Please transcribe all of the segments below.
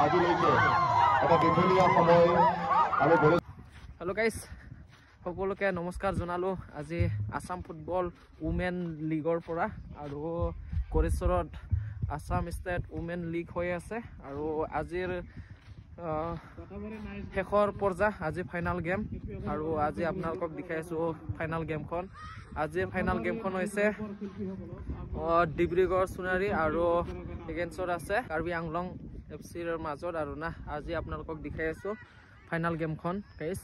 আজিলৈকে এটা দীঘলীয়া সময় আৰু হেল্ল' গাইজ, সকলোকে নমস্কাৰ জনালোঁ। আজি আছাম ফুটবল উমেন লীগৰ পৰা আৰু গড়েশ্বৰত আছাম ষ্টেট উমেন লীগ হৈ আছে আৰু আজিৰ শেষৰ পৰ্যায়, আজি ফাইনাল গেম আৰু আজি আপোনালোকক দেখাই আছোঁ ফাইনাল গেমখন। আজিৰ ফাইনাল গেমখন হৈছে ডিব্ৰুগড় সোণাৰী আৰু এগেইনষ্টত আছে কাৰ্বি আংলং এফচিৰ মাজত আৰু না। আজি আপোনালোকক দেখাই আছোঁ ফাইনাল গেমখন গাইজ।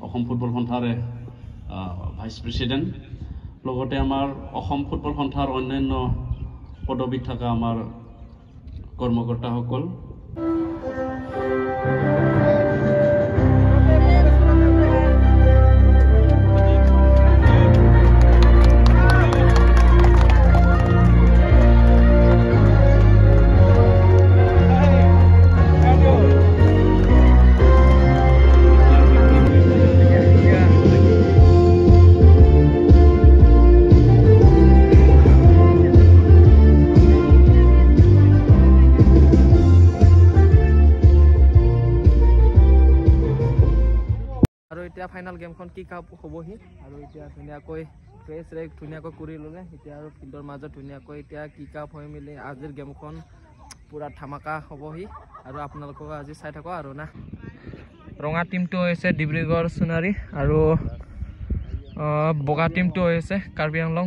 অসম ফুটবল সন্থাৰ ভাইচ প্ৰেচিডেণ্ট, লগতে আমাৰ অসম ফুটবল সন্থাৰ অন্যান্য পদবীত থকা আমাৰ কৰ্মকৰ্তাসকল, আৰু এতিয়া ফাইনাল গেমখন কিক আপ হ'বহি আৰু এতিয়া ধুনীয়াকৈ ফ্ৰেছ ৰেক ধুনীয়াকৈ কৰি ল'লে। এতিয়া আৰু ফিল্ডৰ মাজত ধুনীয়াকৈ এতিয়া কিক আপ হৈ মেলি আজিৰ গেমখন পূৰা ধামাকা হ'বহি আৰু আপোনালোকক আজি চাই থাকক আৰু না। ৰঙা টিমটো হৈছে ডিব্ৰুগড় সোণাৰী আৰু বগা টিমটো হৈছে কাৰ্বি আংলং।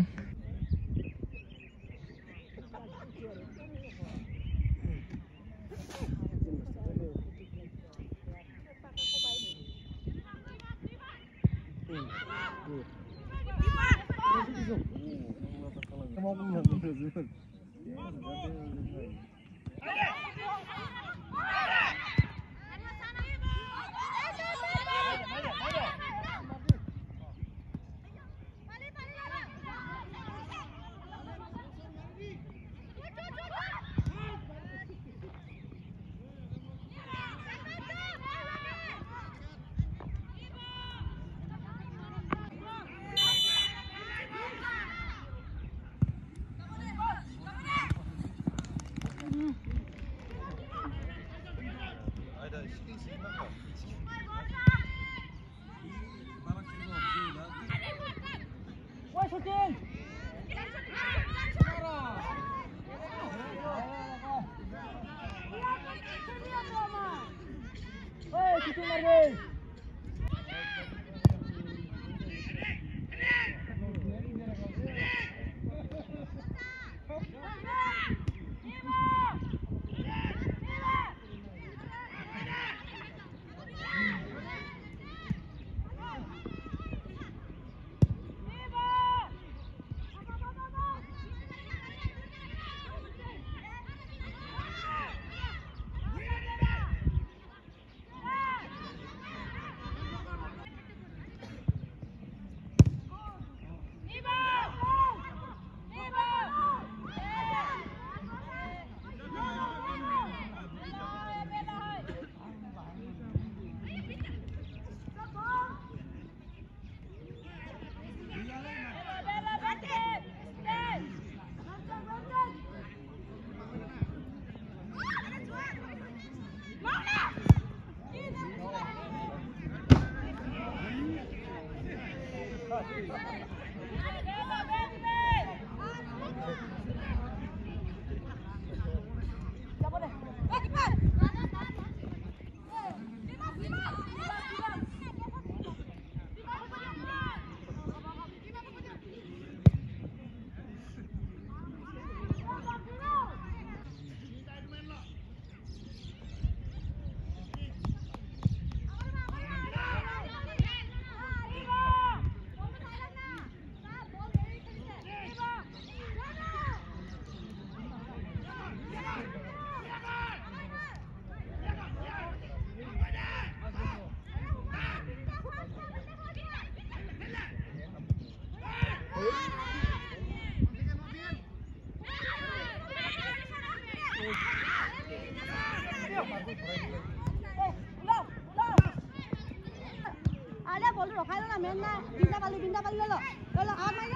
আরে বলু রখাই না মেন না বিন্দা পালি ললো ললো আ মাই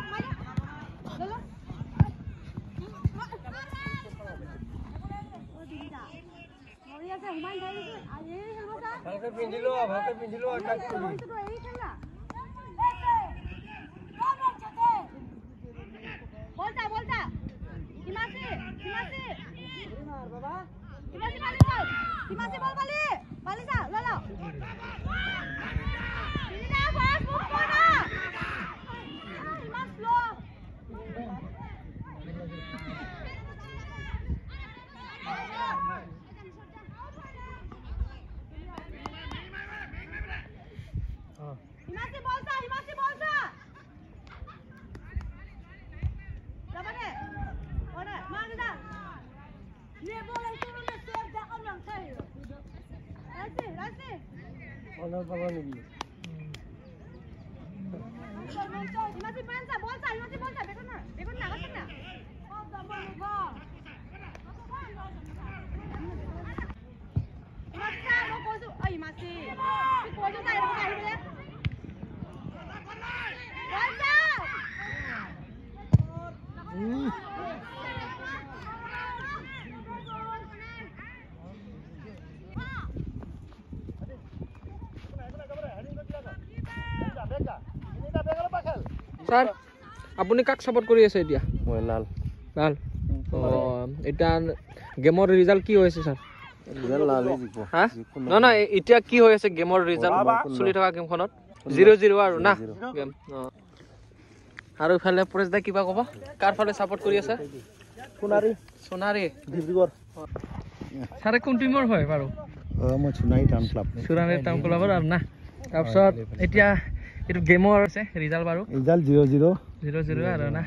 ললো ও দিদা মরি আছে হুমান খাই দিছে আর এই খেলবটা ভালকে পিন্ধিলো আর কাট করি তো এই খেলা বলতা কিমাসি মার বাবা কিমাসি বল বালি যা ললো দিদা ফাস্ট মুভ করো ইমাস স্লো হিমাসি বলতা যাবারে ওরে মার দিদা ये बोले तुमने शेर दा अमन खायो रास्ते बोलो नहीं हिमासी बोलता देखो ना कसम ना ओ दमो बा हिमासी लो कोजु अ हिमासी तू कोजु जाय रे आई बोले স্যার আপুনি কাক সাপোর্ট কৰি আছে এতিয়া মই লাল লাল এটা গেমৰ ৰিজাল্ট কি হৈছে স্যাৰ লালে জিকো হা না এতিয়া কি হৈ আছে গেমৰ ৰিজাল্ট চলি থকা গেমখনত 0-0 আৰু না গেম আৰু ইফালে পৰেশ দা কিবা ক'ব কাৰ ফালে সাপোৰ্ট কৰি আছে সোনাৰী ডিব্ৰুগড় সাৰে কোন টিমৰ হয় বাৰু মই সোনাৰী টাউন ক্লাবৰ আৰু না তাৰপিছত এতিয়া এটো গেমৰ আছে ৰিজাল্ট বাৰু ৰিজাল্ট 0-0 আৰু না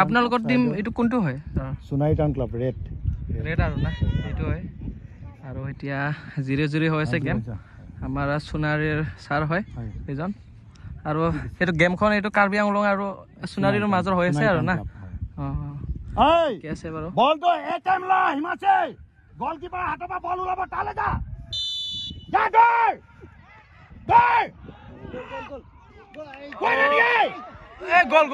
আপোনালোকৰ টিম এটো কোনটো হয় সোনাৰী টাউন ক্লাব ৰেড আৰু না এটো হয় আৰু এতিয়া 0-0 হৈ আছে গেম আমাৰ সোনাৰীৰ সাৰ হয় এজন আৰু এটো গেমখন এটো কাৰ্বি আংলং আৰু সোনাৰীৰ মাজৰ হৈ আছে আৰু না এই কি আছে বাৰু বল তো এ টাইম লা হিমাছে গোলকিপাৰ হাতৰ পৰা বল ওলাব তালে যা গল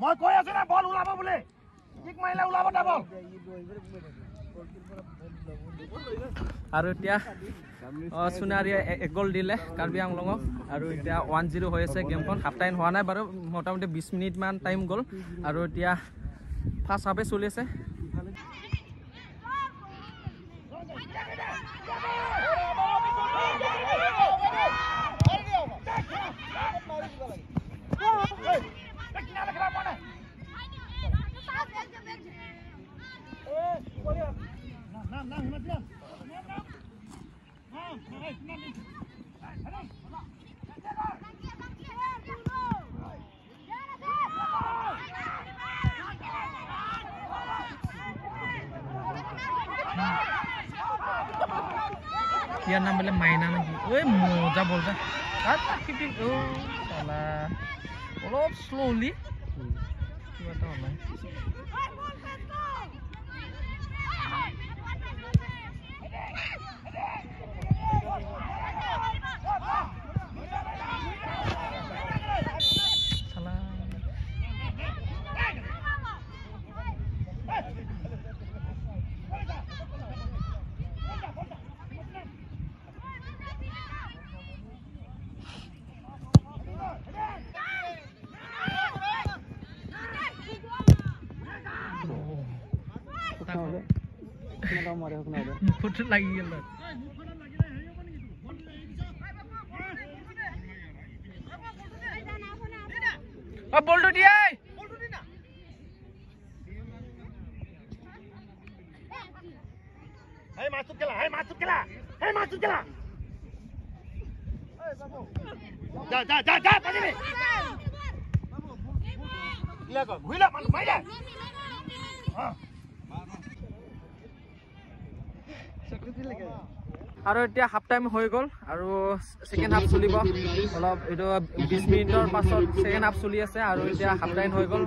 মই কৈ আছো না বল ওলাব বুলি কিক মাইলে ওলাব তা বল আৰু এতিয়া সোনাৰীয়ে এক গল দিলে কাৰ্বি আংলঙক আৰু এতিয়া 1-0 হৈ আছে গেমখন হাফ টাইম হোৱা নাই বাৰু মোটামুটি 20 মিনিট মান টাইম গল আৰু এতিয়া ফাৰ্স্ট হাফে চলি আছে ইয়াৰ নাম বলে মাইনা নেকি ঐ মজা বলটা ও সালা অলপ স্লোলি কিবা এটা নাই সালা মুখত লাগি গেল বলটো দিয়ে মাছুত খেলা যা পাজিবি ঘুইলা মানুহ মাই দে আৰু এতিয়া হাফ টাইম হৈ গ'ল আৰু সেকেন্ড হাফ চলিব অলপ এইটো 20 মিনিটৰ পাছত সেকেন্ড হাফ চলি আছে আৰু এতিয়া হাফ টাইম হৈ গ'ল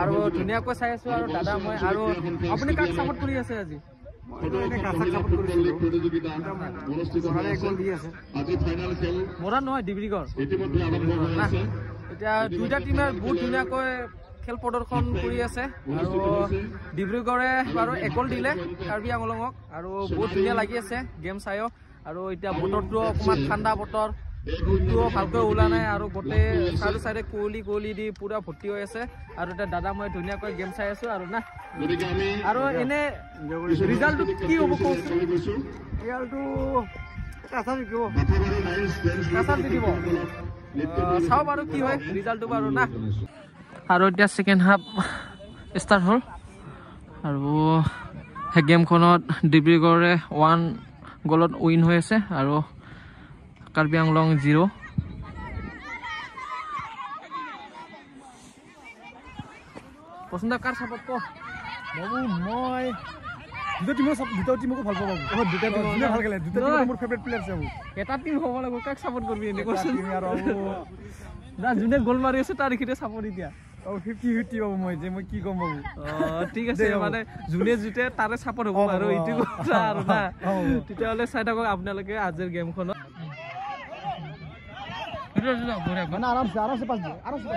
আৰু ধুনীয়াকৈ চাই আছো আৰু দাদা মই আৰু আপুনি কাক সাপোৰ্ট কৰি আছে আজি মৰাণ নহয় ডিব্ৰুগড় এতিয়া দুইটা টিমে বহুত ধুনীয়াকৈ খেল প্ৰদৰ্শন কৰি আছে আৰু ডিব্ৰুগড়ে বাৰু একল দিলে কাৰ্বি আংলঙক আৰু বহুত ধুনীয়া লাগি আছে গেম চাইও আৰু এতিয়া বতৰটো অকণমান ঠাণ্ডা বতৰ ৰ'দটোও ভালকৈ ওলা নাই আৰু গোটেই চাইডে চাইডে কুঁৱলী দি পুৰা ভৰ্তি হৈ আছে আৰু এতিয়া দাদা মই ধুনীয়াকৈ গেম চাই আছো আৰু না আৰু এনে ৰিজাল্টটো কি হ'ব কৈছো ৰিজাল্টটো জিকিব চাওঁ বাৰু কি হয় ৰিজাল্টটো বাৰু না আৰু এতিয়া সেকেন্ড হাফ ষ্টাৰ্ট হ'ল আৰু সেই গেমখনত ডিব্ৰুগড়ে 1 গলত উইন হৈ আছে আৰু কাৰ্বি আংলং 0 পছন্দ কাৰ সাপোৰ্ট ক বাবু মই দুটা টিমকো ভাল পাওঁ বাবু দুটা টিম ভাল খেলে দুটা টিম মোৰ ফেভাৰিট প্লেয়াৰ আছে বাবু এটা টিম হ'ব লাগিব কাক সাপোৰ্ট কৰিবি এনে কোৱেশ্চন আৰু না যোনে গ'ল মাৰি আছে তাৰ এখিতে সাপোৰ্ট দিয়া 50-50 বাবু মই কি কম বাবু ঠিক আছে মানে যোনে জিতে তাৰে সাপোৰ্ট হ'ব আৰু এইটো কথা আৰু না তেতিয়াহ'লে চাই থাকক আপোনালোকে আজিৰ গেমখনত মানে আৰামছে পাছ দিয়ে আৰামছে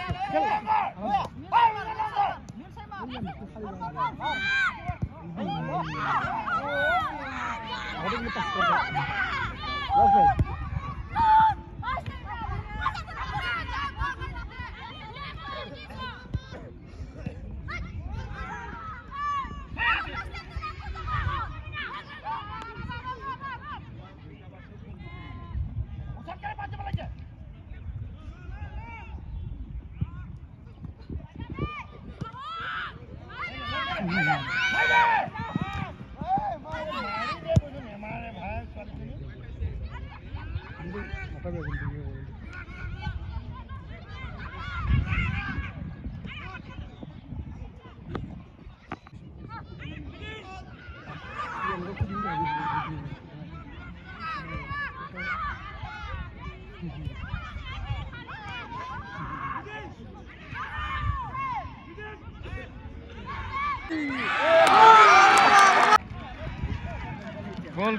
Gol.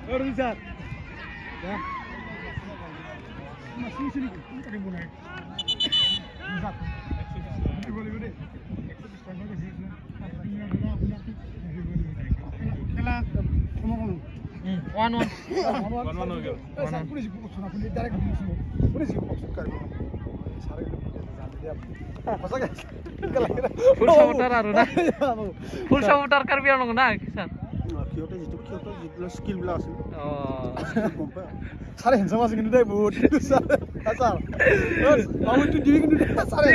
Baru bisa. Ya. Masih sini. Tadi mau naik. Bisa. Ini boleh gede. Kela ngomong. 1-1. 1-1 हो गया. सर पुलिस को सुना पुलिस डायरेक्ट पुलिस को सुन कर सारे लोग जान दिया. फसा गया. ফুল সাপোৰ্টাৰ আৰু না ফুল সাপোৰ্টাৰ কাৰ্বি আংলং না কিसान কিয়তে জিতলো স্কিল ব্লা আছিল সারে হেনসাম আছে কিন্তু তাই বহুত স্যার আমি তো দিবি কিন্তু সারে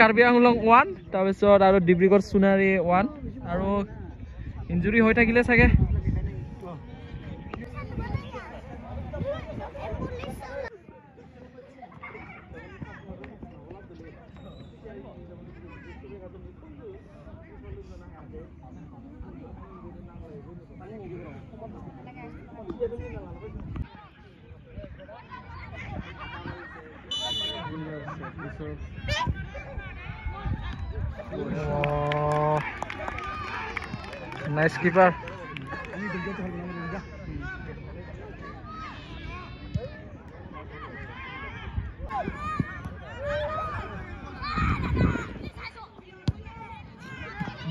কাৰ্বি আংলং 1 তাৰপিছত আৰু ডিব্ৰুগড় সোণাৰী 1 আৰু ইনজুৰি হৈ থাকিলে চাগে Nice keeper.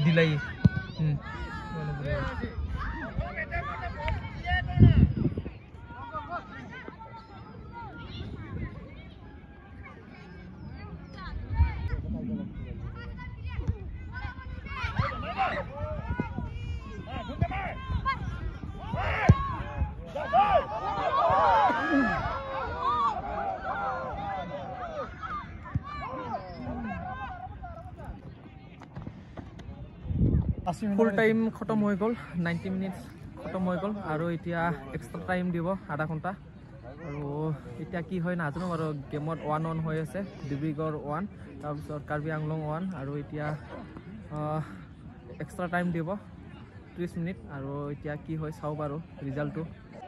Delay. Full time খতম হৈ গ'ল 90 মিনিটছ খতম হৈ গ'ল আৰু এতিয়া এক্সট্ৰা টাইম দিব আধা ঘণ্টা আৰু এতিয়া কি হয় নাজানো বাৰু গেমত 1-1 হৈ আছে ডিব্ৰুগড় 1 তাৰপিছত কাৰ্বি আংলং 1 আৰু এতিয়া এক্সট্ৰা টাইম দিব 30 মিনিট আৰু এতিয়া কি হয় চাওঁ বাৰু ৰিজাল্টটো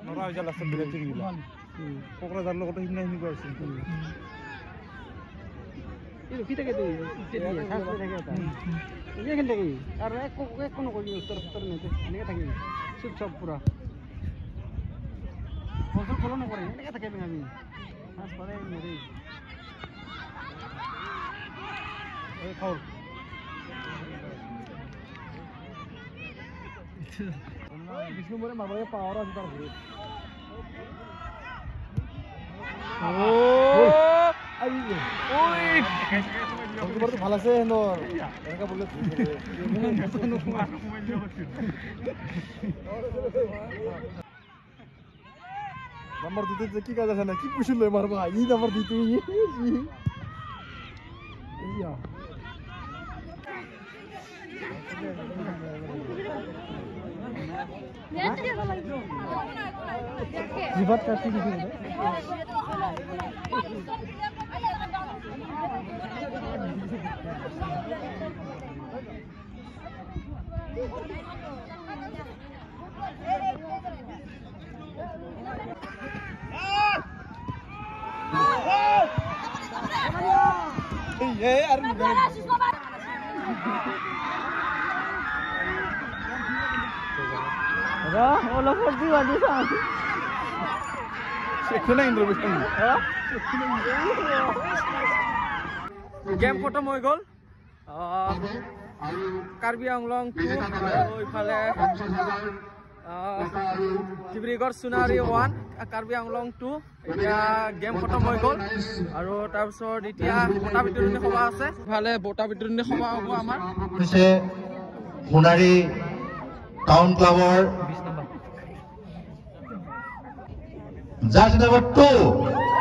নৰা হৈছে লাষ্টত বেলেগ টিম দিলা কোকৰাঝাৰ লগতো সিদিনা সেনেকুৱা হৈছে ৰখি থাকে আৰু একো নকৰি উত্তৰ এনেকৈ থাকি চুপ চাপ পুৰা ফলো নকৰে এনেকৈ থাকে আমি পাৰে নৰি ফাউল বিষ্ণুপুরে মারবারে পাওয়ার আছে তার ভুল ভাল আছে এনেকা বললে নাম্বার দিতে কি কাজ আছে না কি পুষিল মারবা এই নাম্বার দিতে जीवात काटी दी গেম খতম হৈ গ'ল কাৰ্বি আংলং 2 আৰু ইফালে ডিব্ৰুগড় সোণাৰী 1 কাৰ্বি আংলং 2 এতিয়া গেম খতম হৈ গ'ল আৰু তাৰপিছত এতিয়া বঁটা বিতৰণী সভা আছে ইফালে বঁটা বিতৰণী সভা হ'ব আমাৰ সোণাৰী টাউন ক্লাবৰ জাৰ্চি নম্বৰ 2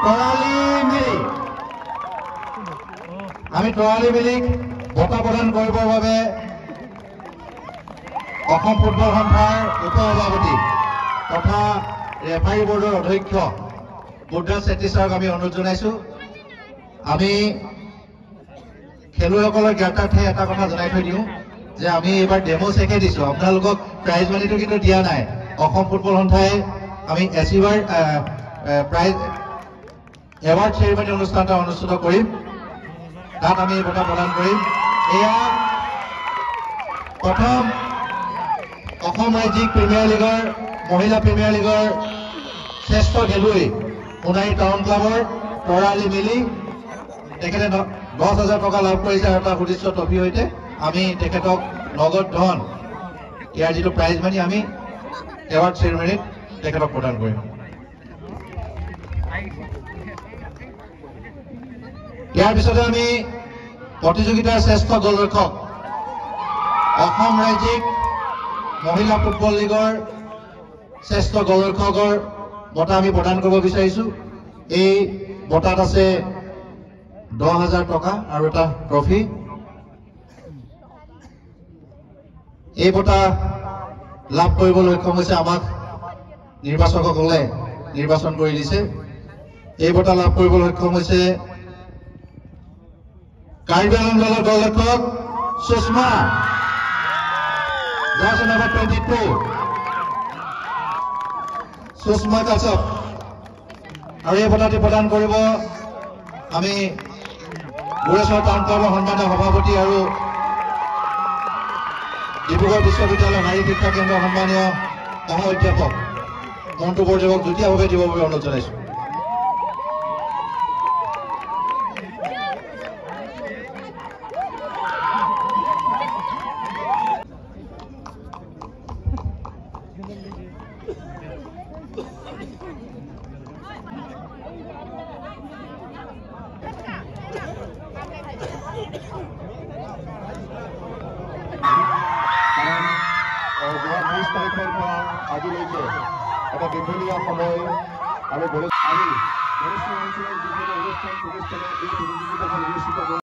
তৰালি মিলি আমি তৰালি মিলিক বঁটা প্ৰদান কৰিবৰ বাবে অসম ফুটবল সন্থাৰ উপ সভাপতি তথা ৰেফাৰী বৰ্ডৰ অধ্যক্ষ বুদ্ধা চেত্ৰী ছাৰক আমি অনুৰোধ জনাইছো আমি খেলুৱৈসকলৰ জ্ঞাতাৰ্থে এটা কথা জনাই থৈ দিওঁ যে আমি এইবাৰ ডেমো চেকে দিছো আপোনালোকক প্ৰাইজ মানিটো কিন্তু দিয়া নাই অসম ফুটবল সন্থাই আমি এচিভাৰ প্ৰাইজ এৱাৰ্ড চেৰিমনি অনুষ্ঠান এটা অনুষ্ঠিত কৰিম তাত আমি বঁটা প্ৰদান কৰিম এয়া প্ৰথম অসম ৰাজ্যিক প্ৰিমিয়াৰ লীগৰ মহিলা প্ৰিমিয়াৰ লীগৰ শ্ৰেষ্ঠ খেলুৱৈ সোণাৰী টাউন ক্লাবৰ তৰালি মিলি তেখেতে 10,000 টকা লাভ কৰিছে আৰু এটা সুদৃশ্য ট্ৰফিৰ সৈতে আমি তেখেতক নগদ ধন ইয়াৰ যিটো প্ৰাইজ মানি আমি এৱাৰ্ড চেৰিমনিত তেখেতক প্ৰদান কৰিম ইয়াৰ পিছতে আমি প্ৰতিযোগিতাৰ শ্ৰেষ্ঠ গোলৰক্ষক অসম ৰাজ্যিক মহিলা ফুটবল লীগৰ শ্ৰেষ্ঠ গোলৰক্ষকৰ বঁটা আমি প্ৰদান কৰিব বিচাৰিছো এই বঁটাত আছে 10,000 টকা আৰু এটা ট্ৰফি এই বঁটা লাভ কৰিবলৈ সক্ষম হৈছে আমাক নিৰ্বাচকসকলে নিৰ্বাচন কৰি দিছে এই বঁটা লাভ কৰিবলৈ সক্ষম হৈছে কাৰ্বি আংলং দলৰ গোলৰক্ষক সুষমা জাৰ্চি নম্বৰ 22 সুষমা কাশ্যপ আৰু এই বঁটাটি প্ৰদান কৰিব আমি গোৰেশ্বৰ টাউন ক্লাবৰ সন্মানীয় সভাপতি আৰু ডিব্ৰুগড় বিশ্ববিদ্যালয় নাৰী শিক্ষা কেন্দ্ৰৰ সন্মানীয় সহ অধ্যাপক মন্টু বৰদেৱক যুটীয়াভাৱে দিব বাবে অনুৰোধ জনাইছো আজিলৈকে এটা দীঘলীয়া সময় আৰু